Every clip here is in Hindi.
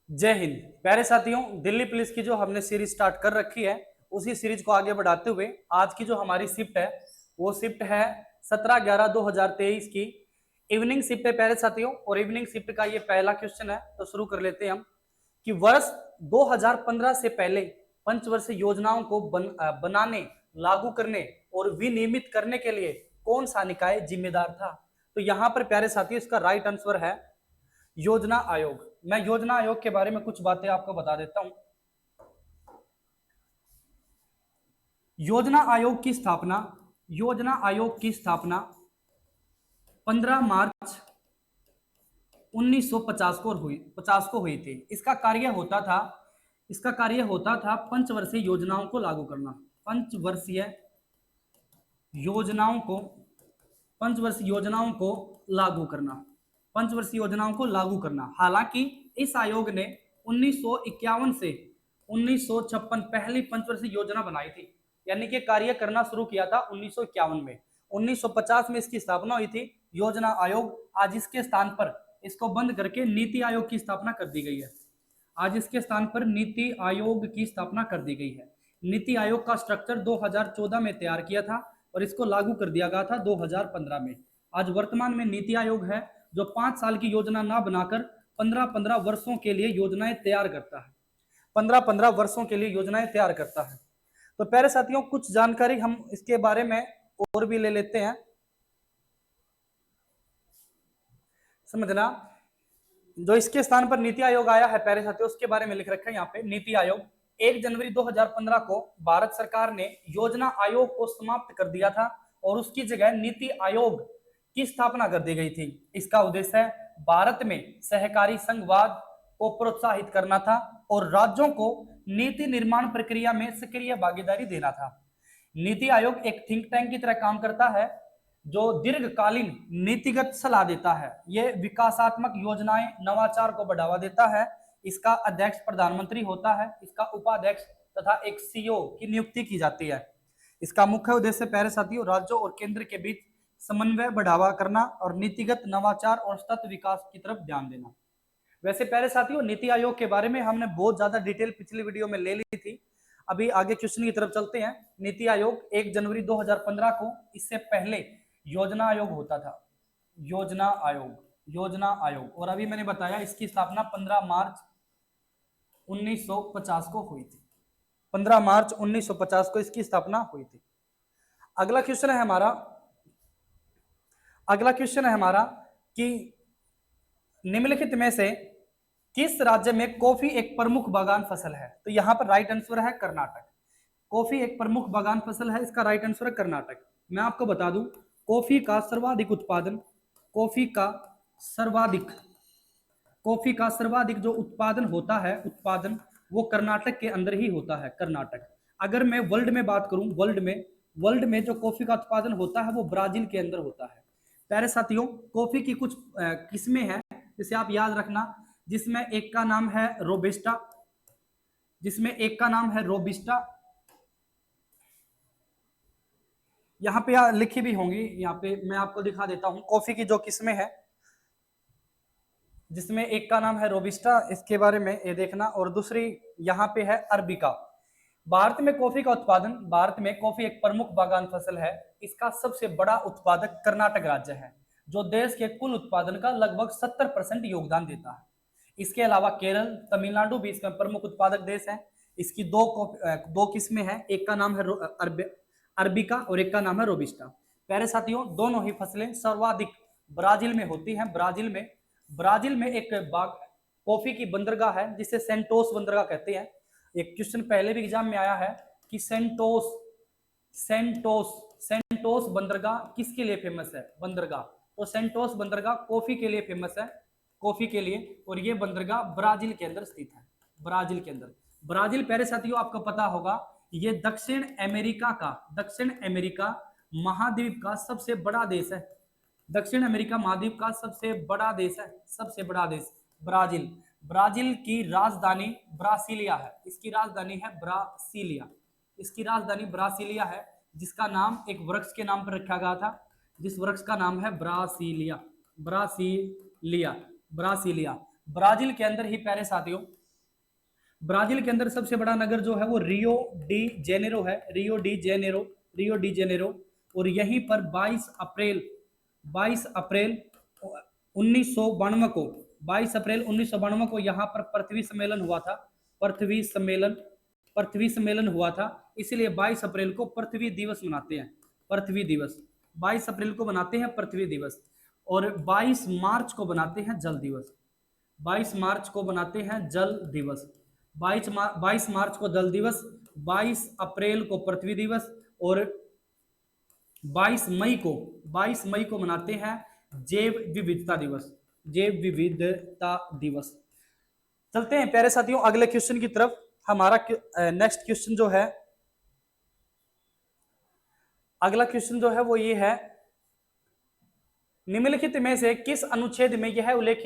जय हिंद। प्यारे साथियों, दिल्ली पुलिस की जो हमने सीरीज स्टार्ट कर रखी है, उसी सीरीज को आगे बढ़ाते हुए आज की जो हमारी शिफ्ट है वो शिफ्ट है 17/11/2023 की इवनिंग शिफ्ट है प्यारे साथियों। और इवनिंग शिफ्ट का ये पहला क्वेश्चन है, तो शुरू कर लेते हैं हम कि वर्ष 2015 से पहले पंचवर्षीय योजनाओं को बनाने, लागू करने और विनियमित करने के लिए कौन सा निकाय जिम्मेदार था। तो यहाँ पर प्यारे साथियों इसका राइट आंसर है योजना आयोग। मैं योजना आयोग के बारे में कुछ बातें आपको बता देता हूं। योजना आयोग की स्थापना 15 मार्च 1950 को हुई थी। इसका कार्य होता था पंचवर्षीय योजनाओं को लागू करना। पंचवर्षीय योजनाओं को पंचवर्षीय योजनाओं को लागू करना पंचवर्षीय योजनाओं को लागू करना। हालांकि इस आयोग ने 1951 से 1956 पहली पंचवर्षीय योजना बनाई थी, यानी कि कार्य करना शुरू किया था 1951 में। 1950 में इसकी स्थापना हुई थी योजना आयोग। आज इसके स्थान पर इसको बंद करके नीति आयोग की स्थापना कर दी गई है। आज इसके स्थान पर नीति आयोग की स्थापना कर दी गई है। नीति आयोग का स्ट्रक्चर 2014 में तैयार किया था और इसको लागू कर दिया गया था 2015 में। आज वर्तमान में नीति आयोग है जो 5 साल की योजना ना बनाकर 15-15 वर्षों के लिए योजनाएं तैयार करता है। 15-15 वर्षों के लिए योजनाएं तैयार करता है। तो प्यारे साथियों, कुछ जानकारी हम इसके बारे में और भी ले लेते हैं। समझना, जो इसके स्थान पर नीति आयोग आया है प्यारे साथियों, उसके बारे में लिख रखा है यहाँ पे। नीति आयोग 1 जनवरी 2015 को भारत सरकार ने योजना आयोग को समाप्त कर दिया था और उसकी जगह नीति आयोग की स्थापना कर दी गई थी। इसका उद्देश्य है भारत में सहकारी संघवाद को प्रोत्साहित करना था और राज्यों को नीति निर्माण प्रक्रिया में सक्रिय भागीदारी देना था। नीति आयोग एक थिंक टैंक की तरह काम करता है जो दीर्घकालीन नीतिगत सलाह देता है। यह विकासात्मक योजनाएं, नवाचार को बढ़ावा देता है। इसका अध्यक्ष प्रधानमंत्री होता है। इसका उपाध्यक्ष तथा एक सीईओ की नियुक्ति की जाती है। इसका मुख्य उद्देश्य प्यारे साथियों राज्यों और केंद्र के बीच समन्वय बढ़ावा करना और नीतिगत नवाचार और सतत विकास की तरफ ध्यान देना। वैसे प्यारे साथियों, नीति आयोग के बारे में हमने बहुत ज्यादा डिटेल पिछली वीडियो में ले ली थी। अभी आगे क्वेश्चन की तरफ चलते हैं। नीति आयोग 1 जनवरी 2015 को, इससे पहले योजना आयोग होता था। योजना आयोग। और अभी मैंने बताया इसकी स्थापना 15 मार्च 1950 को हुई थी। 15 मार्च 1950 को इसकी स्थापना हुई थी। अगला क्वेश्चन है हमारा कि निम्नलिखित में से किस राज्य में कॉफी एक प्रमुख बागान फसल है। तो यहां पर राइट आंसर है कर्नाटक। कॉफी एक प्रमुख बागान फसल है, इसका राइट आंसर है कर्नाटक। मैं आपको बता दूं, कॉफी का सर्वाधिक जो उत्पादन होता है, वो कर्नाटक के अंदर ही होता है। कर्नाटक। अगर मैं वर्ल्ड में बात करूं, वर्ल्ड में जो कॉफी का उत्पादन होता है वो ब्राजील के अंदर होता है। प्यारे साथियों, कॉफी की कुछ किस्में हैं जिसे आप याद रखना, जिसमें एक का नाम है रोबिस्टा, यहाँ पे लिखी भी होंगी। यहाँ पे मैं आपको दिखा देता हूं कॉफी की जो किस्में हैं, जिसमें एक का नाम है रोबिस्टा, इसके बारे में ये देखना। और दूसरी यहाँ पे है अरबिका। भारत में कॉफी एक प्रमुख बागान फसल है। इसका सबसे बड़ा उत्पादक कर्नाटक राज्य है, जो देश के कुल उत्पादन का लगभग 70% योगदान देता है। इसके अलावा केरल, तमिलनाडु भी इसका प्रमुख उत्पादक देश है। इसकी दो किस्में हैं, एक का नाम है अरबिका और एक का नाम है रोबिस्टा। प्यारे साथियों, दोनों ही फसलें सर्वाधिक ब्राजील में होती हैं। ब्राजील में एक कॉफी की बंदरगाह है जिसे सेंटोस बंदरगाह कहते हैं। एक क्वेश्चन पहले भी एग्जाम में आया है कि सेंटोस बंदरगाह किसके लिए फेमस है। तो सेंटोस बंदरगाह कॉफी के लिए फेमस है, और ये बंदरगाह ब्राजील के अंदर स्थित है। ब्राजील प्यारे साथियों आपको पता होगा, ये दक्षिण अमेरिका महाद्वीप का सबसे बड़ा देश है। ब्राजील की राजधानी ब्रासिलिया है। इसकी राजधानी ब्रासिलिया है, जिसका नाम एक वृक्ष के नाम पर रखा गया था, जिस वृक्ष का नाम है ब्रासिलिया। ब्राजील के अंदर ही प्यारे साथियों ब्राजील के अंदर सबसे बड़ा नगर जो है वो रियो डी जेनेरो है, रियो डी जेनेरो। और यहीं पर 22 अप्रैल 1992 को 22 अप्रैल 1992 को यहाँ पर पृथ्वी सम्मेलन हुआ था। पृथ्वी सम्मेलन हुआ था, इसलिए 22 अप्रैल को पृथ्वी दिवस मनाते हैं। पृथ्वी दिवस 22 अप्रैल को बनाते हैं पृथ्वी दिवस। और 22 मार्च को बनाते हैं जल दिवस। 22 मार्च को बनाते हैं जल दिवस। 22 मार्च को जल दिवस, 22 अप्रैल को पृथ्वी दिवस, और 22 मई को मनाते हैं जैव विविधता दिवस। जैव विविधता दिवस। चलते हैं प्यारे साथियों अगले क्वेश्चन की तरफ। हमारा नेक्स्ट क्वेश्चन जो है, अगला क्वेश्चन जो है वो ये है, निम्नलिखित में से किस अनुच्छेद में यह उल्लेख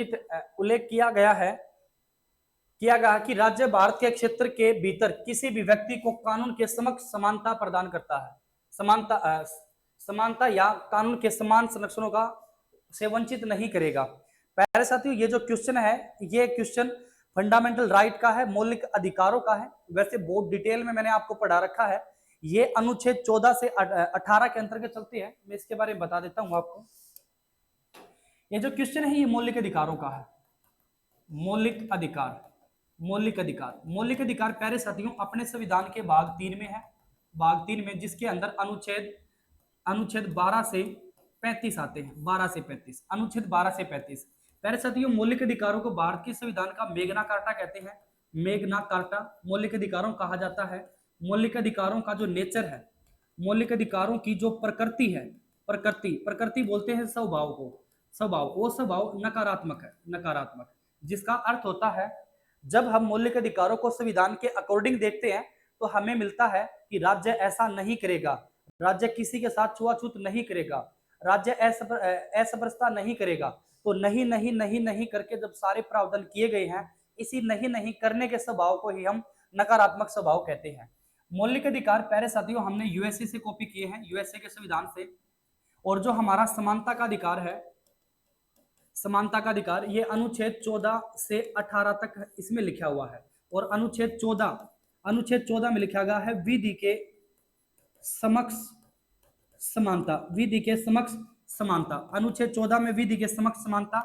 किया गया कि राज्य भारत के क्षेत्र के भीतर किसी भी व्यक्ति को कानून के समक्ष समानता प्रदान करता है। समानता या कानून के समान संरक्षणों का से वंचित नहीं करेगा। प्यारे साथियों ये जो क्वेश्चन है, ये क्वेश्चन फंडामेंटल राइट का है, मौलिक अधिकारों का है। वैसे बहुत डिटेल में मैंने आपको पढ़ा रखा है। ये अनुच्छेद 14 से 18 के अंतर्गत चलती है। मैं इसके बारे में बता देता हूं आपको। ये जो क्वेश्चन है ये मौलिक अधिकारों का है। मौलिक अधिकार प्यारे साथियों अपने संविधान के भाग 3 में है। भाग 3 में जिसके अंदर अनुच्छेद 12 से 35 आते हैं। 12 से 35, अनुच्छेद 12 से 35। प्यारे साथियों मौलिक अधिकारों को भारत के संविधान का मैग्ना कार्टा कहते हैं। मैग्ना कार्टा मौलिक अधिकारों कहा जाता है। मौलिक अधिकारों का जो नेचर है, मौलिक अधिकारों की जो प्रकृति है, प्रकृति बोलते हैं स्वभाव को। वो स्वभाव नकारात्मक है, जिसका अर्थ होता है जब हम मौलिक अधिकारों को संविधान के अकॉर्डिंग देखते हैं तो हमें मिलता है कि राज्य ऐसा नहीं करेगा, राज्य किसी के साथ छुआछूत नहीं करेगा, राज्य असमरसता नहीं करेगा। तो नहीं नहीं नहीं नहीं करके जब सारे प्रावधान किए गए हैं, इसी नहीं नहीं करने के स्वभाव को ही हम नकारात्मक स्वभाव कहते हैं। मौलिक अधिकार प्यारे साथियों हमने यूएसए से कॉपी किए हैं, यूएसए के संविधान से। और जो हमारा समानता का अधिकार है, समानता का अधिकार, ये अनुच्छेद 14 से 18 तक इसमें लिखा हुआ है। और अनुच्छेद 14 में लिखा गया है विधि के समक्ष समानता। विधि के समक्ष समानता, अनुच्छेद 14 में विधि के समक्ष समानता।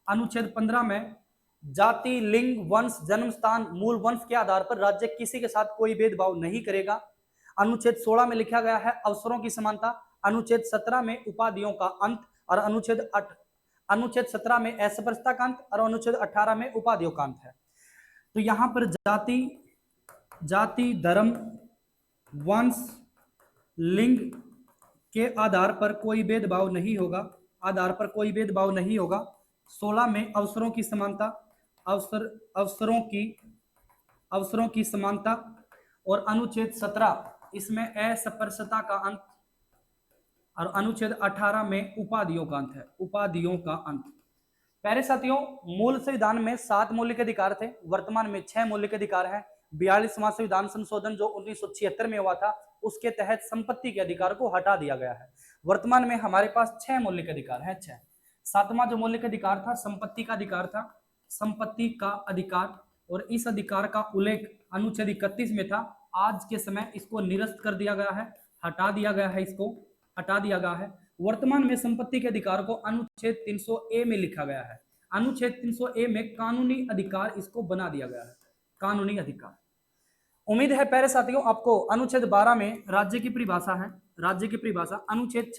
अनुच्छेद 15 में जाति, लिंग, वंश, जन्म स्थान, मूल वंश के आधार पर राज्य किसी के साथ कोई भेदभाव नहीं करेगा। अनुच्छेद 16 में लिखा गया है अवसरों की समानता। अनुच्छेद 17 में उपाधियों का अंत। और अनुच्छेद 17 में असमरसता का अंत। और अनुच्छेद 18 में उपाधियों का अंत है। तो यहां पर जाति, धर्म, वंश, लिंग के आधार पर कोई भेदभाव नहीं होगा। 16 में अवसरों की समानता, अवसरों की समानता। और अनुच्छेद 17 इसमें असमरसता का अंत। और अनुच्छेद 18 में उपाधियों का अंत। प्यारे साथियों मूल संविधान में 7 मौलिक अधिकार थे, वर्तमान में 6 मौलिक अधिकार हैं। 42वां संविधान संशोधन जो 1976 में हुआ था, उसके तहत संपत्ति के अधिकार को हटा दिया गया है। वर्तमान में हमारे पास 6 मौलिक अधिकार हैं। 6। 7वां जो मौलिक अधिकार था संपत्ति का अधिकार था, संपत्ति का अधिकार। और इस अधिकार का उल्लेख अनुच्छेद 31 में था। आज के समय इसको निरस्त कर दिया गया है, हटा दिया गया है। वर्तमान में संपत्ति के अधिकार को अनुच्छेद 300A में लिखा गया है। अनुच्छेद 300A में कानूनी अधिकार इसको बना दिया गया है, कानूनी अधिकार। उम्मीद है प्यारे साथियों आपको अनुच्छेद 12 में राज्य की परिभाषा है। राज्य की परिभाषा अनुच्छेद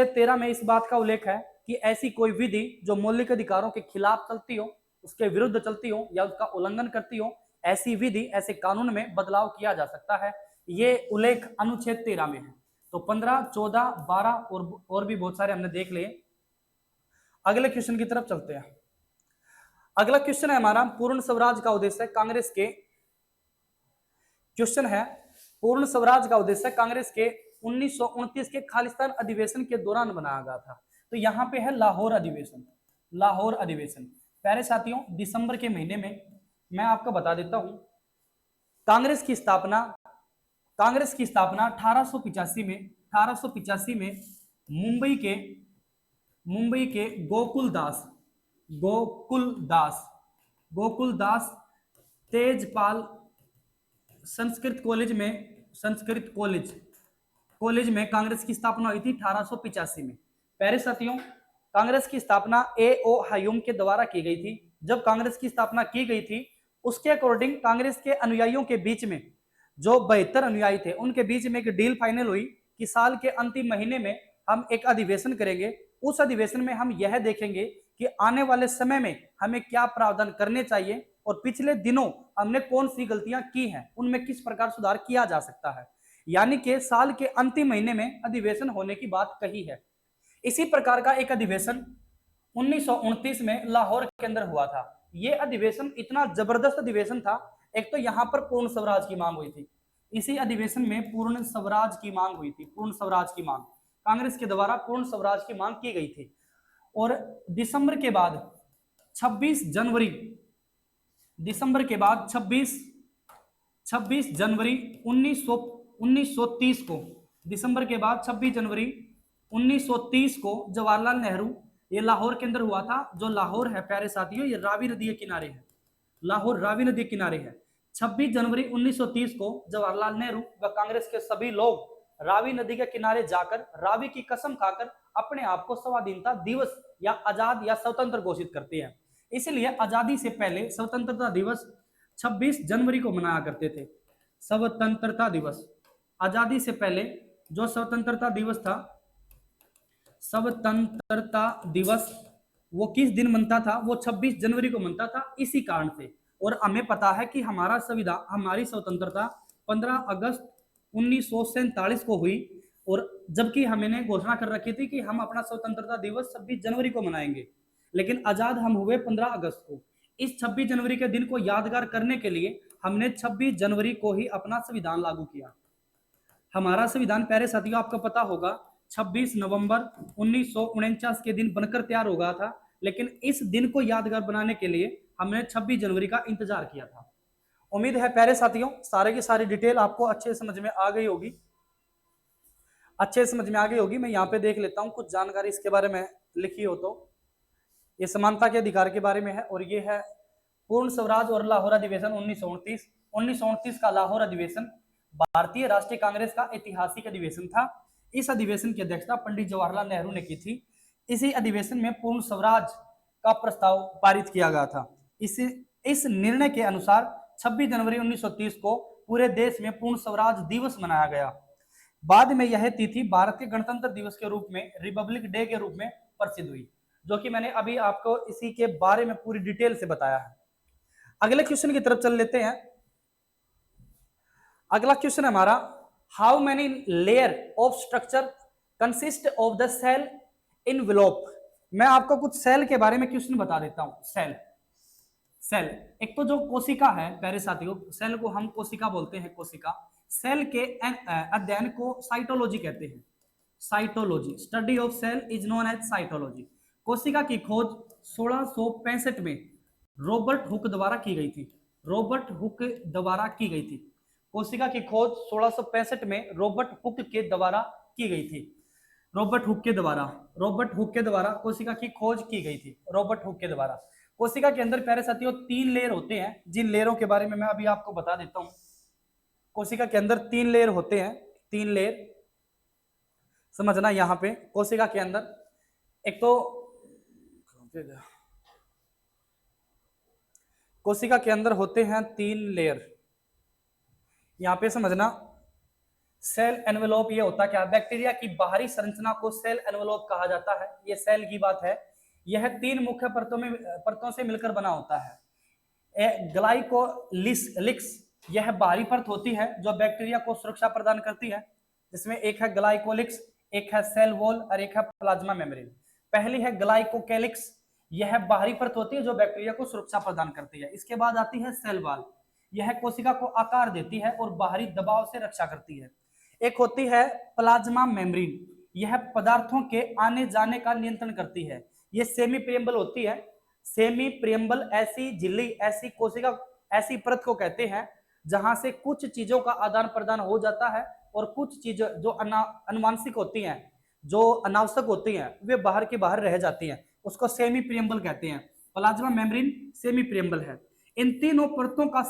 13 में इस बात का उल्लेख है कि ऐसी कोई विधि जो मौलिक अधिकारों के खिलाफ चलती हो, उसके विरुद्ध चलती हो या उसका उल्लंघन करती हो, ऐसी विधि, ऐसे कानून में बदलाव किया जा सकता है। ये उल्लेख अनुच्छेद 13 में है। तो 15, 14, 12 और भी बहुत सारे हमने देख लिए। अगले क्वेश्चन की तरफ चलते हैं। अगला क्वेश्चन है हमारा पूर्ण स्वराज का उद्देश्य कांग्रेस के। क्वेश्चन है पूर्ण स्वराज का उद्देश्य कांग्रेस के 1929 के खालिस्तान अधिवेशन के दौरान बनाया गया था। तो यहां पे है लाहौर अधिवेशन। प्यारे साथियों दिसंबर के महीने में मैं आपको बता देता हूं, कांग्रेस की स्थापना 1885 में मुंबई के गोकुलदास गोकुल दास तेजपाल संस्कृत कॉलेज में कांग्रेस की स्थापना हुई थी 1885 में। प्यारे साथियों, कांग्रेस की स्थापना ए ओ हयूम के द्वारा की गई थी। जब कांग्रेस की स्थापना की गई थी, उसके अकॉर्डिंग कांग्रेस के अनुयायियों के बीच में, जो 72 अनुयायी थे, उनके बीच में एक डील फाइनल हुई कि साल के अंतिम महीने में हम एक अधिवेशन करेंगे। उस अधिवेशन में हम यह देखेंगे कि आने वाले समय में हमें क्या प्रावधान करने चाहिए और पिछले दिनों हमने कौन सी गलतियां की हैं, उनमें किस प्रकार सुधार किया जा सकता है। यानी कि साल के अंतिम महीने में अधिवेशन होने की बात कही है। इसी प्रकार का एक अधिवेशन 1929 में लाहौर के अंदर हुआ था। यह अधिवेशन इतना जबरदस्त अधिवेशन था। एक तो यहां पर पूर्ण स्वराज की मांग हुई थी। इसी अधिवेशन में पूर्ण स्वराज की मांग हुई थी। पूर्ण स्वराज की मांग कांग्रेस के द्वारा पूर्ण स्वराज की मांग की गई थी। और दिसंबर के बाद 26 जनवरी 26 जनवरी 1930 को, दिसंबर के बाद 26 जनवरी 1930 को जवाहरलाल नेहरू, ये लाहौर के अंदर हुआ था। जो लाहौर है प्यारे साथियों, ये रावी नदी के किनारे है। लाहौर रावी नदी के किनारे है। 26 जनवरी 1930 को जवाहरलाल नेहरू व कांग्रेस के सभी लोग रावी नदी के किनारे जाकर रावी की कसम खाकर अपने आप को स्वाधीनता दिवस या आजाद या स्वतंत्र घोषित करते हैं। इसलिए आजादी से पहले स्वतंत्रता दिवस 26 जनवरी को मनाया करते थे। स्वतंत्रता दिवस, आजादी से पहले जो स्वतंत्रता दिवस था, स्वतंत्रता दिवस वो किस दिन मनता था? वो 26 जनवरी को मनता था। इसी कारण से, और हमें पता है कि हमारा संविधान, हमारी स्वतंत्रता 15 अगस्त 1947 को हुई, और जबकि हमने घोषणा कर रखी थी कि हम अपना स्वतंत्रता दिवस 26 जनवरी को मनाएंगे, लेकिन आजाद हम हुए 15 अगस्त को। इस 26 जनवरी के दिन को यादगार करने के लिए हमने 26 जनवरी को ही अपना संविधान लागू किया। हमारा संविधान प्यारे साथियों आपको पता होगा 26 नवंबर 1949 के दिन बनकर तैयार हो गया था, लेकिन इस दिन को यादगार बनाने के लिए हमने 26 जनवरी का इंतजार किया था। उम्मीद है प्यारे साथियों सारे की सारी डिटेल आपको अच्छे समझ में आ गई होगी, मैं यहाँ पे देख लेता हूँ कुछ जानकारी इसके बारे में लिखी हो तो। ये समानता के अधिकार के बारे में है, और ये है पूर्ण स्वराज और लाहौर अधिवेशन 1929 का लाहौर अधिवेशन भारतीय राष्ट्रीय कांग्रेस का ऐतिहासिक अधिवेशन था। इस अधिवेशन की अध्यक्षता पंडित जवाहरलाल नेहरू ने की थी। इसी अधिवेशन में पूर्ण स्वराज का प्रस्ताव पारित किया गया था। इस निर्णय के अनुसार 26 जनवरी 1930 को पूरे देश में पूर्ण स्वराज दिवस मनाया गया। बाद में यह तिथि भारतीय गणतंत्र दिवस के रूप में, रिपब्लिक डे के रूप में प्रसिद्ध हुई, जो कि मैंने अभी आपको इसी के बारे में पूरी डिटेल से बताया है। अगले क्वेश्चन की तरफ चल लेते हैं। अगला क्वेश्चन हमारा, how many layer of structure consist of the cell envelope. मैं आपको कुछ सेल के बारे में क्वेश्चन बता देता हूं। सेल एक तो जो कोशिका है प्यारे साथियों, सेल को हम कोशिका बोलते हैं। कोशिका, सेल के अध्ययन को साइटोलॉजी कहते हैं। Cytology, study of cell is known as cytology. कोशिका की खोज 1665 में रॉबर्ट हुक द्वारा की गई थी। कोशिका की खोज 1665 में रॉबर्ट हुक के द्वारा की गई थी। रॉबर्ट हुक के द्वारा कोशिका की खोज की गई थी। रॉबर्ट हुक के द्वारा। कोशिका के अंदर प्यारे साथियों 3 लेयर होते हैं, जिन लेयरों के बारे में मैं अभी आपको बता देता हूं। कोशिका के अंदर 3 लेयर होते हैं। 3 लेयर समझना यहां पे। कोशिका के अंदर एक तो कोशिका के अंदर होते हैं 3 लेयर। यहां पे समझना, सेल एनवेलोप ये होता क्या? बैक्टीरिया की बाहरी संरचना को सेल एनवेलोप कहा जाता है। ये सेल की बात है। यह 3 मुख्य परतों से मिलकर बना होता है। ग्लाइकोलिक्स, यह बाहरी परत होती है जो बैक्टीरिया को सुरक्षा प्रदान करती है, जिसमें एक है ग्लाइकोलिक्स, एक है सेल वॉल और एक है प्लाज्मा मेम्ब्रेन। पहली है ग्लाइकोकेलिक्स, यह बाहरी परत होती है जो बैक्टीरिया को सुरक्षा प्रदान करती है। इसके बाद आती है सेल वॉल, यह कोशिका को आकार देती है और बाहरी दबाव से रक्षा करती है। एक होती है प्लाज्मा मेम्ब्रेन, यह पदार्थों के आने जाने का नियंत्रण करती है। यह सेमी प्रियम्बल होती है। सेमी प्रियम्बल ऐसी झिल्ली, ऐसी कोशिका, ऐसी परत को कहते हैं जहां से कुछ चीजों का आदान प्रदान हो जाता है और कुछ चीजें जो अनुवांशिक होती हैं, जो अनावश्यक होती हैं, वे बाहर के बाहर रह जाती हैं। उसको सेमी प्रियम्बल कहते हैं। प्लाज्मा मेम्ब्रेन, सेमी प्रियम्बल है। इन तीनों परतों का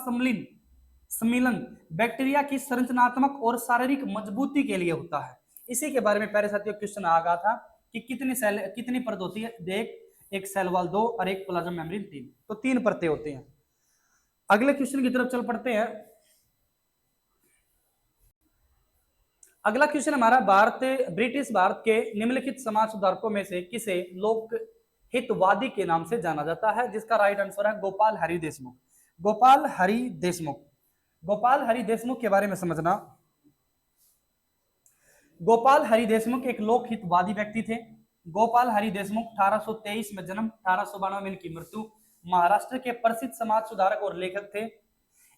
सम्मिलन बैक्टीरिया की संरचनात्मक और शारीरिक मजबूती के लिए होता है। इसी के बारे में प्यारे साथियों क्वेश्चन आ गया था कि कितनी परत होती है। देख, एक सेल वॉल 2 और एक प्लाज्मा मेम्ब्रेन 3, तो 3 परतें होती हैं। अगले क्वेश्चन की तरफ चल पड़ते हैं। अगला क्वेश्चन हमारा, ब्रिटिश भारत के निम्नलिखित समाज सुधारकों में से किसे लोक हितवादी के नाम से जाना जाता है, जिसका राइट आंसर है गोपाल हरि देशमुख। गोपाल हरि देशमुख। गोपाल हरि देशमुख के बारे में समझना। गोपाल हरि देशमुख एक लोक हितवादी व्यक्ति थे। गोपाल हरि देशमुख 1823 में जन्म, 1892 में इनकी मृत्यु। महाराष्ट्र के प्रसिद्ध समाज सुधारक और लेखक थे।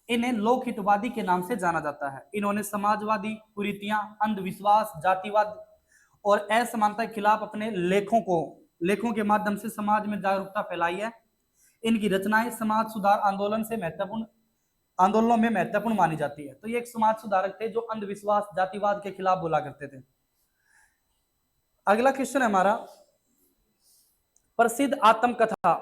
इन्हें लोक हितवादी के नाम से जाना जाता है। इन्होंने समाजवादी कुरीतियां, अंधविश्वास, जातिवाद और असमानता के खिलाफ अपने लेखों के माध्यम से समाज में जागरूकता फैलाई है। इनकी रचनाएं समाज सुधार आंदोलनों में महत्वपूर्ण मानी जाती है। तो ये एक समाज सुधारक थे जो अंधविश्वास, जातिवाद के खिलाफ बोला करते थे। अगला क्वेश्चन है हमारा, प्रसिद्ध आत्मकथा।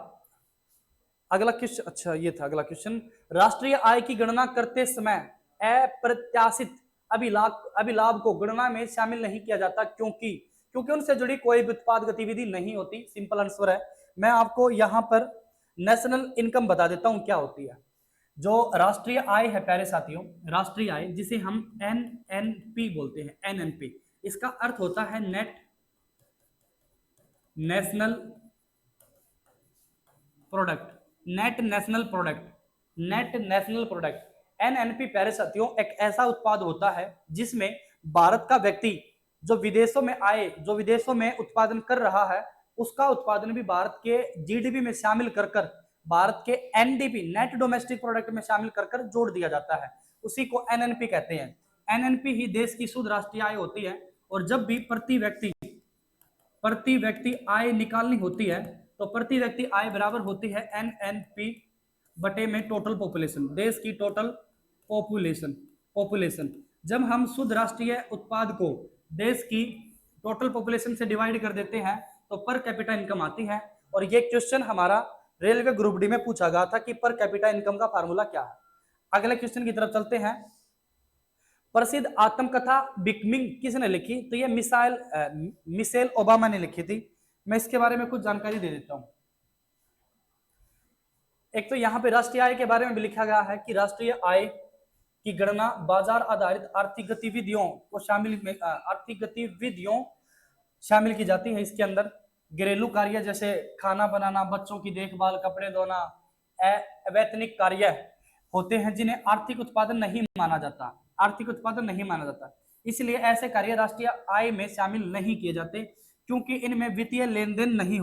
अगला क्वेश्चन, अच्छा ये था अगला क्वेश्चन। राष्ट्रीय आय की गणना करते समय अप्रत्याशित अभिलाभ को गणना में शामिल नहीं किया जाता, क्योंकि उनसे जुड़ी कोई भी उत्पाद गतिविधि नहीं होती। सिंपल आंसर है। मैं आपको यहां पर नेशनल इनकम बता देता हूं क्या होती है। जो राष्ट्रीय आय है प्यारे साथियों, राष्ट्रीय आय जिसे हम एनएनपी बोलते हैं, एनएनपी, इसका अर्थ होता है net national product. Net national product, net national product. NNP प्यारे साथियों एक ऐसा उत्पाद होता है जिसमें भारत का व्यक्ति जो विदेशों में उत्पादन कर रहा है, उसका उत्पादन भी भारत के जीडीपी में शामिल कर भारत के एनडीपी, नेट डोमेस्टिक प्रोडक्ट में शामिल कर जोड़ दिया जाता है। उसी को एनएनपी कहते हैं। एनएनपी ही देश की शुद्ध राष्ट्रीय आय होती है। और जब भी प्रति व्यक्ति आय निकालनी होती है तो प्रति व्यक्ति आय बराबर होती है एनएनपी बटे में टोटल पॉपुलेशन, देश की टोटल पॉपुलेशन। जब हम शुद्ध राष्ट्रीय उत्पाद को देश की टोटल पॉपुलेशन से डिवाइड कर देते हैं तो पर कैपिटा इनकम आती है। और ये क्वेश्चन हमारा रेलवे ग्रुप डी में पूछा गया था कि पर कैपिटा इनकम का फार्मूला क्या है। अगले क्वेश्चन की तरफ चलते हैं। प्रसिद्ध आत्मकथा बिकमिंग किसने लिखी? तो ये मिशेल ओबामा ने लिखी थी। मैं इसके बारे में कुछ जानकारी दे देता हूं। एक तो यहाँ पे राष्ट्रीय आय के बारे में भी लिखा गया है कि राष्ट्रीय आय की गणना बाजार आधारित आर्थिक गतिविधियों शामिल की जाती है। इसके अंदर घरेलू कार्य जैसे खाना बनाना, बच्चों की देखभाल, कपड़े धोना, अवैतनिक कार्य होते हैं जिन्हें आर्थिक उत्पादन नहीं माना जाता। इसलिए ऐसे कार्य राष्ट्रीय आय में शामिल नहीं किए जाते क्योंकि इनमें वित्तीय लेन देन नहीं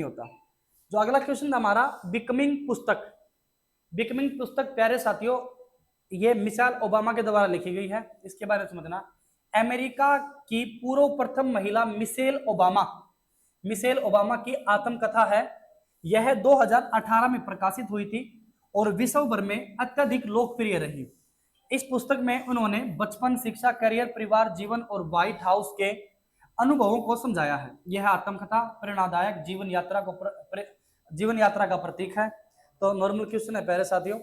होता। जो अगला क्वेश्चन हमारा, बिकमिंग पुस्तक प्यारे साथियों ये मिशेल ओबामा के द्वारा लिखी गई है। इसके बारे में समझना। अमेरिका की पूर्व प्रथम महिला मिशेल ओबामा की आत्मकथा है। यह 2018 में प्रकाशित हुई थी और विश्व भर में अत्यधिक लोकप्रिय रही। इस पुस्तक में उन्होंने बचपन, शिक्षा, करियर, परिवार जीवन और व्हाइट हाउस के अनुभवों को समझाया है। यह आत्मकथा प्रेरणादायक जीवन यात्रा का प्रतीक है। तो नॉर्मल क्वेश्चन है प्यारे साथियों,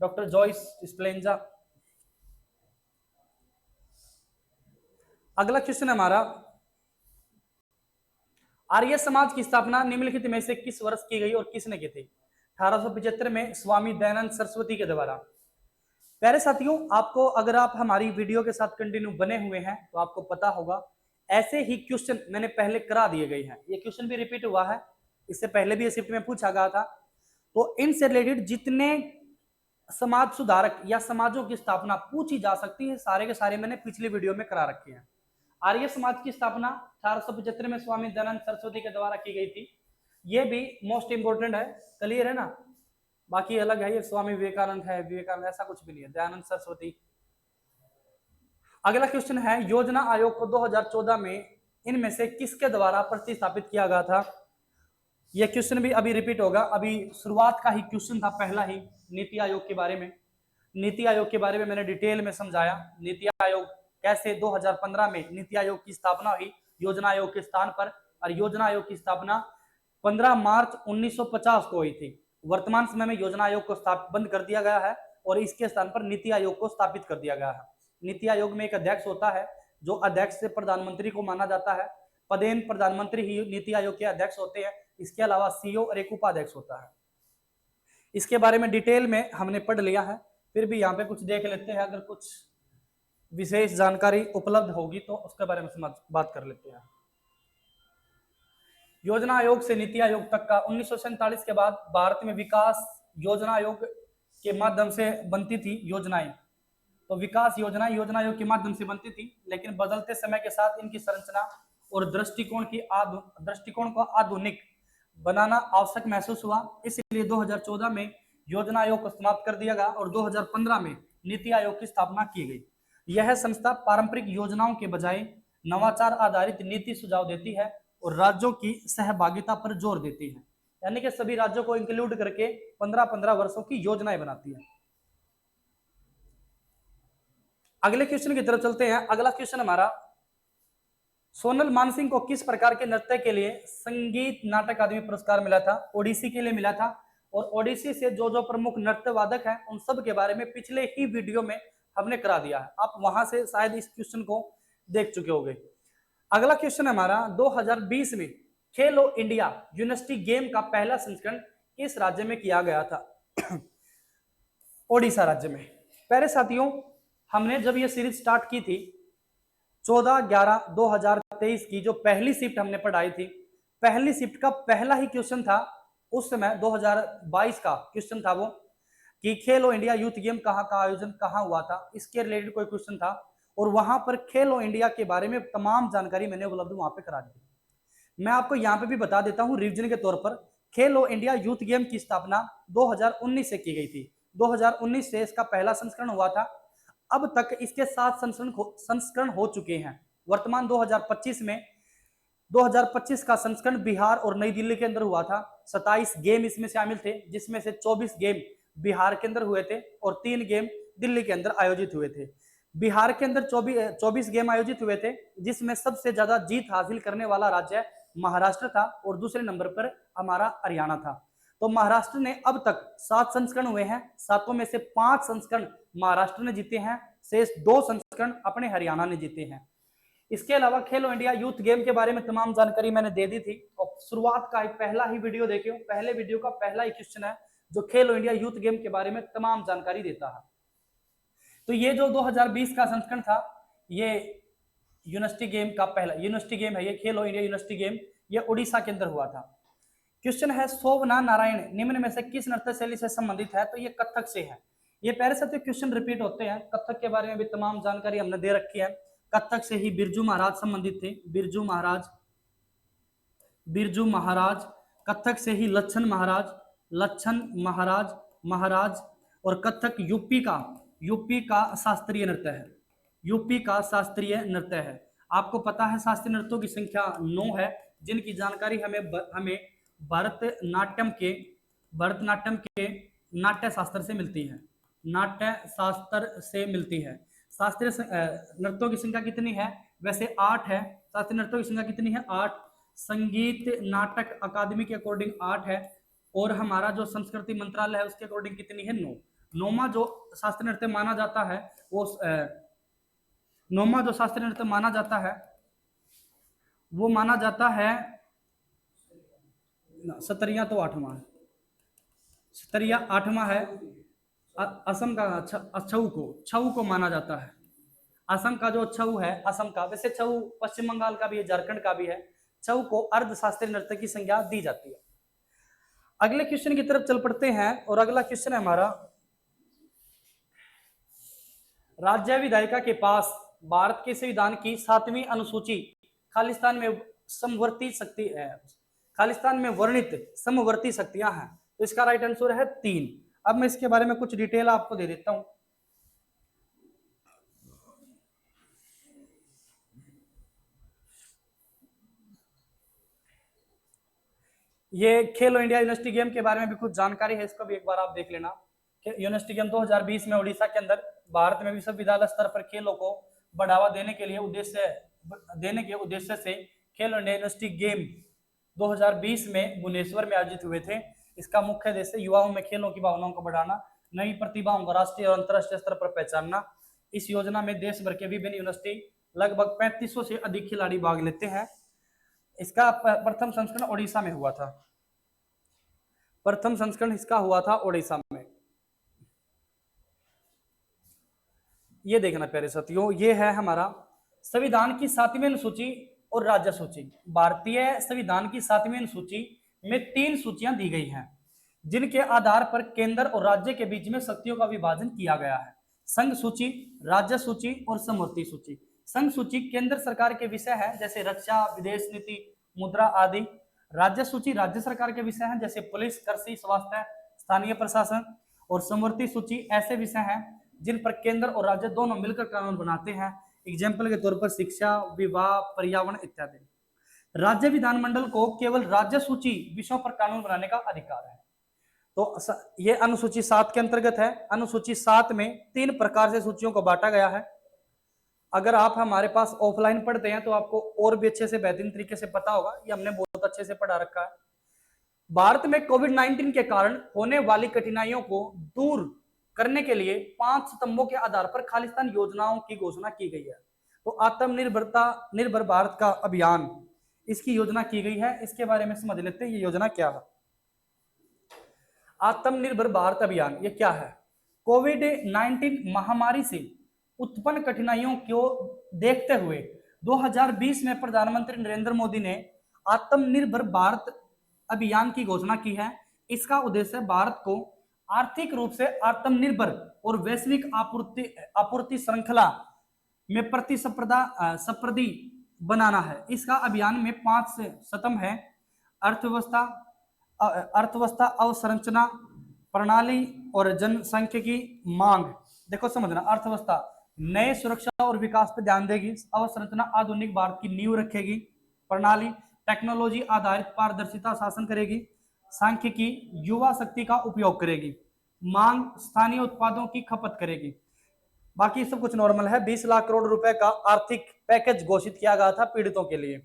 डॉक्टर जॉयस स्प्लेंजा। अगला क्वेश्चन है हमारा, आर्य समाज की स्थापना निम्नलिखित में से किस वर्ष की गई और किसने की थी? 1875 में स्वामी दयानंद सरस्वती के द्वारा। प्यारे साथियों, आपको अगर आप हमारी वीडियो के साथ कंटिन्यू बने हुए हैं तो आपको पता होगा ऐसे ही क्वेश्चन मैंने पहले करा दिए गए हैं। ये क्वेश्चन भी रिपीट हुआ है, इससे पहले भी शिफ्ट में पूछा गया था। तो इनसे रिलेटेड जितने समाज सुधारक या समाजों की स्थापना पूछी जा सकती है, सारे के सारे मैंने पिछली वीडियो में करा रखे हैं। आर्य समाज की स्थापना 1875 में स्वामी दयानंद सरस्वती के द्वारा की गई थी। ये भी मोस्ट इंपोर्टेंट है, क्लियर है ना? बाकी अलग है, ये स्वामी विवेकानंद है, विवेकानंद ऐसा कुछ भी नहीं है, दयानंद सरस्वती। अगला क्वेश्चन है, योजना आयोग को 2014 में इनमें से किसके द्वारा प्रतिस्थापित किया गया था? यह क्वेश्चन भी अभी रिपीट होगा। अभी शुरुआत का ही क्वेश्चन था पहला ही, नीति आयोग के बारे में। नीति आयोग के बारे में मैंने डिटेल में समझाया। नीति आयोग कैसे 2015 में नीति आयोग की स्थापना हुई योजना आयोग के स्थान पर, और योजना आयोग की स्थापना 15 मार्च 1950 को हुई थी। वर्तमान समय में योजना आयोग को बंद कर दिया गया है और इसके स्थान पर नीति आयोग को स्थापित कर दिया गया है। नीति आयोग में एक अध्यक्ष होता है, जो अध्यक्ष से प्रधानमंत्री को माना जाता है। पदेन प्रधानमंत्री ही नीति आयोग के अध्यक्ष होते हैं। इसके अलावा सीईओ और एक उपाध्यक्ष होता है। इसके बारे में डिटेल में हमने पढ़ लिया है, फिर भी यहाँ पे कुछ देख लेते हैं, अगर कुछ विशेष जानकारी उपलब्ध होगी तो उसके बारे में बात कर लेते हैं। योजना आयोग से नीति आयोग तक का 1947 के बाद भारत में विकास योजना आयोग के माध्यम से बनती थी योजनाएं। तो विकास योजनाएं योजना आयोग के माध्यम से बनती थी, लेकिन बदलते समय के साथ इनकी संरचना और दृष्टिकोण को आधुनिक बनाना आवश्यक महसूस हुआ। इसलिए 2014 में योजना आयोग को समाप्त कर दिया गया और 2015 में नीति आयोग की स्थापना की गई। यह संस्था पारंपरिक योजनाओं के बजाय नवाचार आधारित नीति सुझाव देती है और राज्यों की सहभागिता पर जोर देती है, यानी कि सभी राज्यों को इंक्लूड करके 15-15 वर्षों की योजनाएं बनाती है। अगले क्वेश्चन की तरफ चलते हैं। अगला क्वेश्चन हमारा, सोनल मानसिंह को किस प्रकार के नृत्य के लिए संगीत नाटक अकादमी पुरस्कार मिला था? ओडिसी के लिए मिला था। और ओडिसी से जो प्रमुख नृत्य वादक हैं उन सब के बारे में पिछले ही वीडियो में हमने करा दिया है, आप वहां से शायद इस क्वेश्चन को देख चुके होंगे। अगला क्वेश्चन हमारा, 2020 में खेलो इंडिया यूनिवर्सिटी गेम का पहला संस्करण किस राज्य में किया गया था? ओडिशा राज्य में। प्यारे साथियों, हमने जब ये सीरीज स्टार्ट की थी 14/11/2023 की जो पहली शिफ्ट हमने पढ़ाई थी, पहली शिफ्ट का पहला ही क्वेश्चन था उस समय 2022 का क्वेश्चन था वो, कि खेलो इंडिया यूथ गेम कहाँ का आयोजन कहाँ हुआ था, इसके रिलेटेड कोई क्वेश्चन था और वहां पर खेलो इंडिया के बारे में तमाम जानकारी मैंने उपलब्ध वहां पे करा दी। मैं आपको यहाँ पे भी बता देता हूँ रिविजन के तौर पर, खेलो इंडिया यूथ गेम की स्थापना 2019 से की गई थी। 2019 से इसका पहला संस्करण हुआ था। अब तक इसके 7 संस्करण हो चुके हैं। वर्तमान 2025 में 2025 का संस्करण बिहार और नई दिल्ली के अंदर हुआ था। 27 गेम इसमें शामिल थे, जिसमें से 24 गेम बिहार के अंदर हुए थे और 3 गेम दिल्ली के अंदर आयोजित हुए थे। बिहार के अंदर 24 गेम आयोजित हुए थे, जिसमें सबसे ज्यादा जीत हासिल करने वाला राज्य महाराष्ट्र था और दूसरे नंबर पर हमारा हरियाणा था। तो महाराष्ट्र ने अब तक 7 संस्करण हुए हैं, 7 में से 5 संस्करण महाराष्ट्र ने जीते हैं, शेष 2 संस्करण अपने हरियाणा ने जीते हैं। इसके अलावा खेलो इंडिया यूथ गेम के बारे में तमाम जानकारी मैंने दे दी थी और शुरुआत का पहला ही वीडियो देखियो, पहले वीडियो का पहला ही क्वेश्चन है जो खेलो इंडिया यूथ गेम के बारे में तमाम जानकारी देता है। तो ये जो 2020 का संस्करण था, ये यूनिवर्सिटी गेम का पहला यूनिवर्सिटी गेम है, ये खेलो इंडिया यूनिवर्सिटी गेम, ये उड़ीसा के अंदर हुआ था। क्वेश्चन है, शोभना नारायण निम्न में से किस नृत्य शैली से संबंधित है? तो ये कथक से है। ये पहले से क्वेश्चन रिपीट होते हैं। कथक के बारे में भी तमाम जानकारी हमने दे रखी है। कथक से ही बिरजू महाराज संबंधित थे, बिरजू महाराज। कथक से ही लक्षण महाराज। और कथक यूपी का शास्त्रीय नृत्य है, यूपी का शास्त्रीय नृत्य है। आपको पता है शास्त्रीय नृत्यों की संख्या 9 है, जिनकी जानकारी हमें भरतनाट्यम के नाट्य शास्त्र से मिलती है, नाट्य शास्त्र से मिलती है। शास्त्रीय नृत्यों की संख्या कितनी है? वैसे 8 है। शास्त्रीय नृत्यों की संख्या कितनी है? 8। संगीत नाटक अकादमी के अकॉर्डिंग 8 है और हमारा जो संस्कृति मंत्रालय है उसके अकॉर्डिंग कितनी है? 9। नौमा जो शास्त्रीय नृत्य माना जाता है वो नौमा जो शास्त्रीय नृत्य माना जाता है वो माना जाता है सतरिया, तो 8वां है, सतरिया 8वां है। असम का छऊ को माना जाता है। असम का जो छऊ है, असम का, वैसे छऊ पश्चिम बंगाल का भी है, झारखंड का भी है। छऊ को अर्ध शास्त्रीय नृत्य की संज्ञा दी जाती है। अगले क्वेश्चन की तरफ चल पड़ते हैं और अगला क्वेश्चन है हमारा, राज्य विधायिका के पास भारत के संविधान की 7वीं अनुसूची खालिस्तान में वर्णित समवर्ती शक्तियां हैं। तो इसका राइट आंसर है 3। अब मैं इसके बारे में कुछ डिटेल आपको दे देता हूं। ये खेलो इंडिया यूनिवर्सिटी गेम के बारे में भी कुछ जानकारी है, इसको भी एक बार आप देख लेना। यूनिवर्सिटी गेम 2020 में उड़ीसा के अंदर भारत में विश्वविद्यालय स्तर पर खेलों को बढ़ावा देने के उद्देश्य से खेलो इंडिया यूनिवर्सिटी गेम 2020 में भुवनेश्वर में आयोजित हुए थे। इसका मुख्य उद्देश्य युवाओं में खेलों की भावनाओं को बढ़ाना, नई प्रतिभाओं को राष्ट्रीय और अंतर्राष्ट्रीय स्तर पर पहचानना। इस योजना में देश भर के विभिन्न यूनिवर्सिटी लगभग 3500 से अधिक खिलाड़ी भाग लेते हैं। इसका प्रथम संस्करण ओडिशा में हुआ था। प्रथम संस्करण इसका हुआ था ओडिशा में। ये देखना प्यारे साथियों, ये है हमारा संविधान की 7वीं अनुसूची और राज्य सूची। भारतीय संविधान की 7वीं अनुसूची में 3 सूचियां दी गई हैं, जिनके आधार पर केंद्र और राज्य के बीच में शक्तियों का विभाजन किया गया है। संघ सूची, राज्य सूची और समवर्ती सूची। संघ सूची केंद्र सरकार के विषय है, जैसे रक्षा, विदेश नीति, मुद्रा आदि। राज्य सूची राज्य सरकार के विषय हैं, जैसे पुलिस, कृषि, स्वास्थ्य, स्थानीय प्रशासन। और समवर्ती सूची ऐसे विषय हैं जिन पर केंद्र और राज्य दोनों मिलकर कानून बनाते हैं। एग्जाम्पल के तौर पर शिक्षा, विवाह, पर्यावरण इत्यादि। राज्य विधानमंडल को केवल राज्य सूची विषयों पर कानून बनाने का अधिकार है। तो ये अनुसूची 7 के अंतर्गत है। अनुसूची 7 में 3 प्रकार से सूचियों को बांटा गया है। अगर आप हमारे पास ऑफलाइन पढ़ते हैं तो आपको और भी अच्छे से बेहतरीन तरीके से पता होगा, ये हमने बहुत अच्छे से पढ़ा रखा है। भारत में कोविड-19 के कारण होने वाली कठिनाइयों को दूर करने के लिए 5 स्तंभों के आधार पर खालिस्तान योजनाओं की घोषणा की गई है। तो निर्भर भारत का अभियान, इसकी योजना की गई है। इसके बारे में समझ लेते हैं ये योजना क्या है। आत्मनिर्भर भारत अभियान ये क्या है? कोविड-19 महामारी से उत्पन्न कठिनाइयों को देखते हुए 2020 में प्रधानमंत्री नरेंद्र मोदी ने आत्मनिर्भर भारत अभियान की घोषणा की है। इसका उद्देश्य भारत को आर्थिक रूप से आत्मनिर्भर और वैश्विक आपूर्ति श्रृंखला में प्रतिस्पर्धी बनाना है। इसका अभियान में 5 स्तंभ है: अर्थव्यवस्था, अवसंरचना, प्रणाली और जनसांख्यिकी मांग। देखो समझना, अर्थव्यवस्था नए सुरक्षा और विकास पर ध्यान देगी। अवसंरचना आधुनिक भारत की नींव रखेगी। प्रणाली टेक्नोलॉजी आधारित पारदर्शिता शासन करेगी। सांख्यिकी युवा शक्ति का उपयोग करेगी। मांग स्थानीय उत्पादों की खपत करेगी। बाकी सब कुछ नॉर्मल है। 20 लाख करोड़ रुपए का आर्थिक पैकेज घोषित किया गया था पीड़ितों के लिए।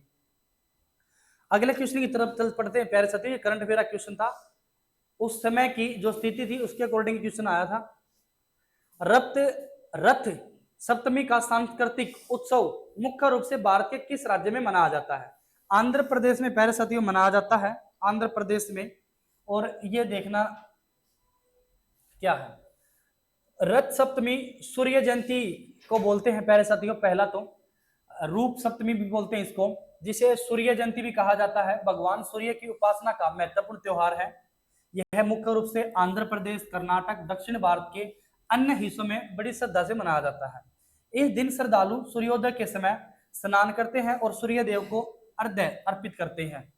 अगले क्वेश्चन की तरफ चल पड़ते हैं प्यारे साथी। करंट अफेयर क्वेश्चन था, उस समय की जो स्थिति थी उसके अकॉर्डिंग क्वेश्चन आया था। रथ सप्तमी का सांस्कृतिक उत्सव मुख्य रूप से भारत के किस राज्य में मनाया जाता है? आंध्र प्रदेश में प्यारे साथियों मनाया जाता है, आंध्र प्रदेश में। और ये देखना क्या है, रथ सप्तमी सूर्य जयंती को बोलते हैं प्यारे साथियों। पहला तो रूप सप्तमी भी बोलते हैं इसको, जिसे सूर्य जयंती भी कहा जाता है। भगवान सूर्य की उपासना का महत्वपूर्ण त्योहार है। यह मुख्य रूप से आंध्र प्रदेश, कर्नाटक, दक्षिण भारत के अन्य हिस्सों में बड़ी श्रद्धा से मनाया जाता है। इस दिन श्रद्धालु सूर्योदय के समय स्नान करते हैं और सूर्य देव को अर्घ्य अर्पित करते हैं।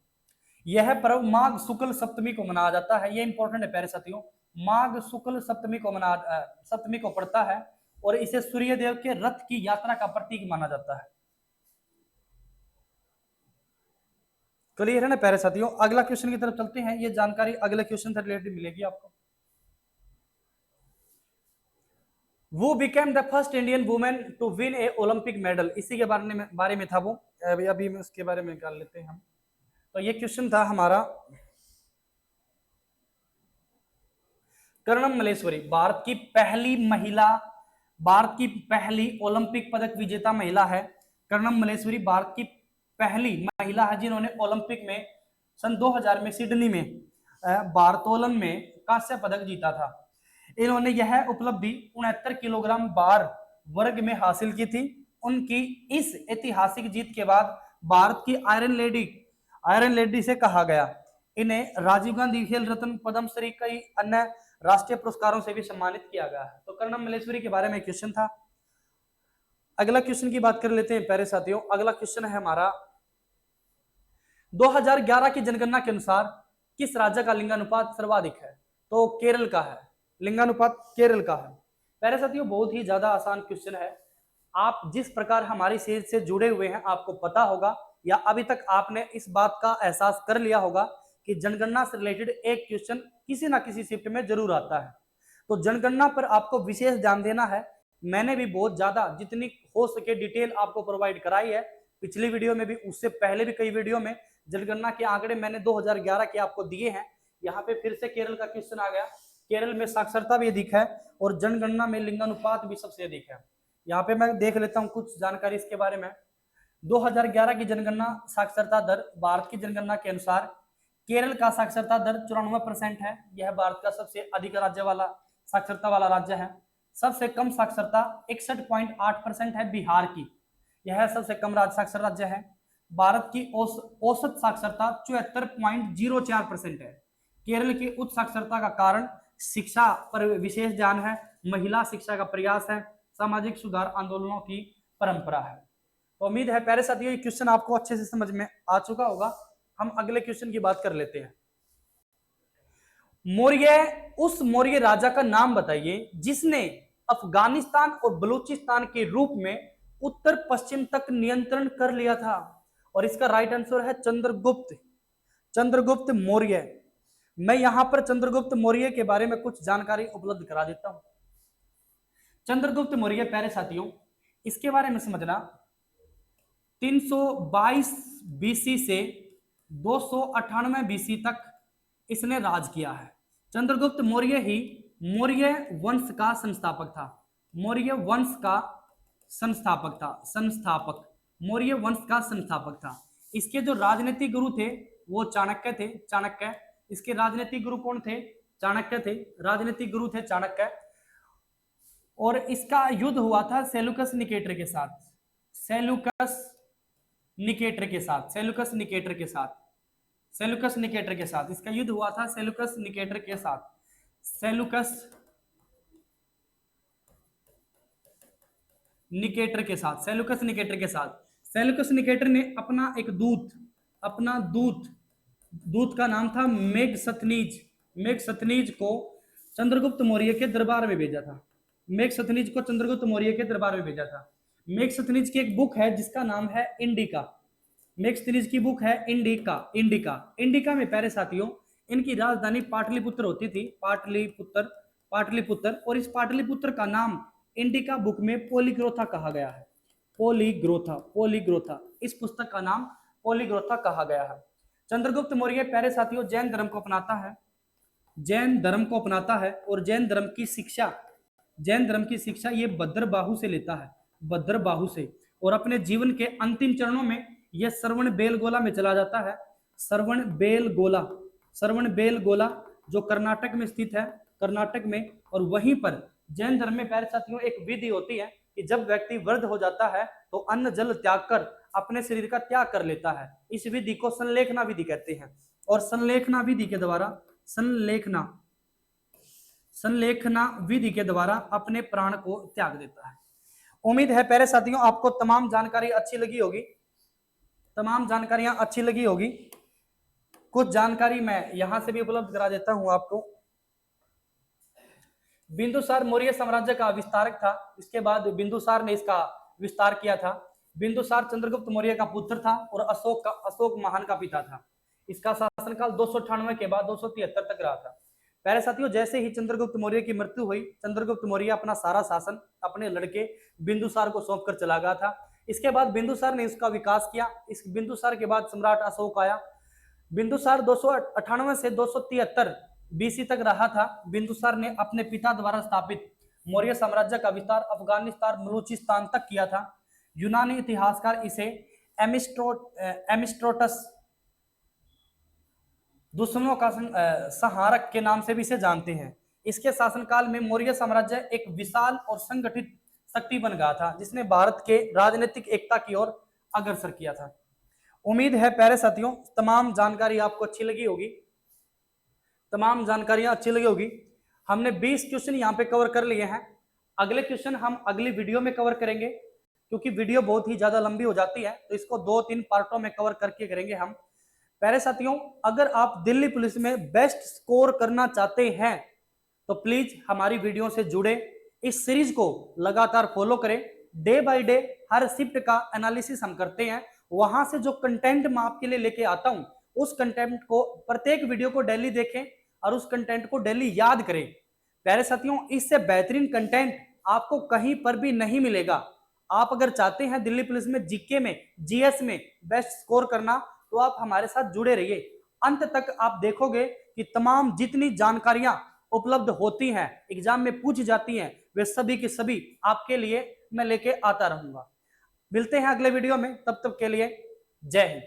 यह पर्व माघ शुक्ल सप्तमी को मनाया जाता है। यह इंपॉर्टेंट है प्यारे साथियों, माघ शुक्ल सप्तमी को पड़ता है और इसे सूर्य देव के रथ की यात्रा का प्रतीक माना जाता है। क्लियर है ना प्यारे साथियों? अगला क्वेश्चन की तरफ चलते हैं। ये जानकारी अगले क्वेश्चन से रिलेटेड मिलेगी आपको। वो became the first Indian women to win a Olympic medal, इसी के बारे में था वो। अभी में उसके बारे में निकाल लेते हैं हम। तो ये क्वेश्चन था हमारा, कर्णम मल्लेश्वरी भारत की पहली ओलंपिक पदक विजेता महिला है। कर्णम मल्लेश्वरी भारत की पहली महिला है जिन्होंने ओलंपिक में सन 2000 में सिडनी में भारोत्तोलन में कांस्य पदक जीता था। इन्होंने यह उपलब्धि 69 किलोग्राम बार वर्ग में हासिल की थी। उनकी इस ऐतिहासिक जीत के बाद भारत की आयरन लेडी से कहा गया। इन्हें राजीव गांधी खेल रत्न, पद्मश्री, कई अन्य राष्ट्रीय पुरस्कारों से भी सम्मानित किया गया है। तो कर्णम मल्लेश्वरी के बारे में क्वेश्चन था। अगला क्वेश्चन की बात कर लेते हैं प्यारे साथियों। अगला क्वेश्चन है हमारा, 2011 की जनगणना के अनुसार किस राज्य का लिंगानुपात सर्वाधिक है? तो केरल का है, लिंगानुपात केरल का है। प्यारे साथियों बहुत ही ज्यादा आसान क्वेश्चन है। आप जिस प्रकार हमारी सीरीज से जुड़े हुए हैं आपको पता होगा या अभी तक आपने इस बात का एहसास कर लिया होगा कि जनगणना से रिलेटेड एक क्वेश्चन किसी ना किसी शिफ्ट में जरूर आता है। तो जनगणना पर आपको विशेष ध्यान देना है। मैंने भी बहुत ज्यादा जितनी हो सके डिटेल आपको प्रोवाइड कराई है, पिछली वीडियो में भी, उससे पहले भी कई वीडियो में जनगणना के आंकड़े मैंने 2011 के आपको दिए हैं। यहाँ पे फिर से केरल का क्वेश्चन आ गया। केरल में साक्षरता भी अधिक है और जनगणना में लिंगानुपात भी सबसे अधिक है। यहाँ पे मैं देख लेता हूँ कुछ जानकारी इसके बारे में। 2011 की जनगणना साक्षरता दर, भारत की जनगणना के अनुसार केरल का साक्षरता दर 94% है। यह भारत का सबसे अधिक राज्य वाला साक्षरता वाला राज्य है। सबसे कम साक्षरता 61.8% है बिहार की, यह सबसे कम साक्षर राज्य है। भारत की औसत साक्षरता 74.04% है। केरल की उच्च साक्षरता का कारण शिक्षा पर विशेष ध्यान है, महिला शिक्षा का प्रयास है, सामाजिक सुधार आंदोलनों की परंपरा है। तो उम्मीद है प्यारे साथियों ये क्वेश्चन आपको अच्छे से समझ में आ चुका होगा। हम अगले क्वेश्चन की बात कर लेते हैं। उस मौर्य राजा का नाम बताइए जिसने अफगानिस्तान और बलूचिस्तान के रूप में उत्तर पश्चिम तक नियंत्रण कर लिया था। और इसका राइट आंसर है चंद्रगुप्त, चंद्रगुप्त मौर्य। मैं यहां पर चंद्रगुप्त मौर्य के बारे में कुछ जानकारी उपलब्ध करा देता हूं। चंद्रगुप्त मौर्य प्यारे साथियों, इसके बारे में समझना, 322 बीसी से 298 बीसी तक इसने राज किया है। चंद्रगुप्त मौर्य ही मौर्य वंश का संस्थापक था। मौर्य वंश का संस्थापक था, मौर्य वंश का संस्थापक था। इसके जो राजनीतिक गुरु थे वो चाणक्य थे, चाणक्य। इसके राजनीतिक गुरु कौन थे? चाणक्य थे, राजनीतिक गुरु थे चाणक्य। और इसका युद्ध हुआ था सेल्यूकस निकेटर के साथ, सेल्यूकस निकेटर के साथ, सेल्यूकस निकेटर के साथ, सेल्यूकस निकेटर के साथ इसका युद्ध हुआ था, सेल्यूकस निकेटर के साथ, सेल्यूकस निकेटर के साथ, सेल्यूकस निकेटर के साथ। सेल्यूकस निकेटर ने अपना दूत का नाम था मेगसथनीज, मेगसथनीज को चंद्रगुप्त मौर्य के दरबार में भेजा था, मेगसथनीज को चंद्रगुप्त मौर्य के दरबार में भेजा था। मेगसथनीज की एक बुक है जिसका नाम है इंडिका, मेगसथनीज की बुक है इंडिका, इंडिका में प्यारे साथियों इनकी राजधानी पाटलिपुत्र होती थी, पाटलिपुत्र। और इस पाटलिपुत्र का नाम इंडिका बुक में पोलीग्रोथा कहा गया है, पोलीग्रोथा, इस पुस्तक का नाम पोलीग्रोथा कहा गया है। चंद्रगुप्त मौर्य प्यारे साथियों जैन धर्म को अपनाता है, जैन धर्म को अपनाता है। और जैन धर्म की शिक्षा ये भद्रबाहु से लेता है, भद्रबाहु से। और अपने जीवन के अंतिम चरणों में यह श्रवण बेलगोला में चला जाता है, श्रवण बेलगोला जो कर्नाटक में स्थित है, कर्नाटक में। और वहीं पर जैन धर्म में प्यारे साथियों एक विधि होती है कि जब व्यक्ति वृद्ध हो जाता है तो अन्न जल त्याग कर अपने शरीर का त्याग कर लेता है। इस विधि को संलेखना विधि कहते हैं। और संलेखना विधि के द्वारा अपने प्राण को त्याग देता है। उम्मीद है प्यारे साथियों आपको तमाम जानकारी अच्छी लगी होगी, तमाम जानकारियां अच्छी लगी होगी। कुछ जानकारी मैं यहां से भी उपलब्ध करा देता हूं आपको। बिंदुसार मौर्य साम्राज्य का विस्तारक था। इसके बाद बिंदुसार ने इसका विस्तार किया था। बिंदुसार चंद्रगुप्त मौर्य का पुत्र था और अशोक महान का पिता था। इसका शासनकाल 298 के बाद 273 तक रहा था। प्यारे साथियों जैसे ही चंद्रगुप्त मौर्य की मृत्यु हुई, चंद्रगुप्त मौर्य अपना सारा शासन अपने लड़के बिंदुसार को सौंपकर चला गया था। इसके बाद बिंदुसार ने इसका विकास किया। इस बिंदुसार के बाद सम्राट अशोक आया। बिंदुसार 298 से 273 बीसी तक रहा था। बिंदुसार ने अपने पिता द्वारा स्थापित मौर्य साम्राज्य का विस्तार अफगानिस्तान बलूचिस्तान तक किया था। यूनानी इतिहासकार इसे एमिस्ट्रोटस दुश्मनों का संहारक के नाम से भी इसे जानते हैं। इसके शासनकाल में मौर्य साम्राज्य एक विशाल और संगठित शक्ति बन गया था जिसने भारत के राजनीतिक एकता की ओर अग्रसर किया था। उम्मीद है प्यारे साथियों तमाम जानकारी आपको अच्छी लगी होगी, तमाम जानकारियां अच्छी लगी होगी। हमने 20 क्वेश्चन यहाँ पे कवर कर लिए हैं। अगले क्वेश्चन हम अगली वीडियो में कवर करेंगे क्योंकि वीडियो बहुत ही ज्यादा लंबी हो जाती है, तो इसको 2-3 पार्टों में कवर करके करेंगे हम। प्यारे साथियों अगर आप दिल्ली पुलिस में बेस्ट स्कोर करना चाहते हैं तो प्लीज हमारी वीडियो से जुड़े, इस सीरीज को लगातार फॉलो करें। Day by day her shift का एनालिसिस हम करते हैं। वहां से जो कंटेंट मैं आपके लिए लेके आता हूं उस कंटेंट को प्रत्येक वीडियो को डेली देखें और उस कंटेंट को डेली याद करें। प्यारे साथियों इससे बेहतरीन कंटेंट आपको कहीं पर भी नहीं मिलेगा। आप अगर चाहते हैं दिल्ली पुलिस में जीके में जीएस में बेस्ट स्कोर करना तो आप हमारे साथ जुड़े रहिए। अंत तक आप देखोगे कि तमाम जितनी जानकारियां उपलब्ध होती हैं, एग्जाम में पूछी जाती हैं, वे सभी की सभी आपके लिए मैं लेके आता रहूंगा। मिलते हैं अगले वीडियो में, तब तक के लिए जय हिंद।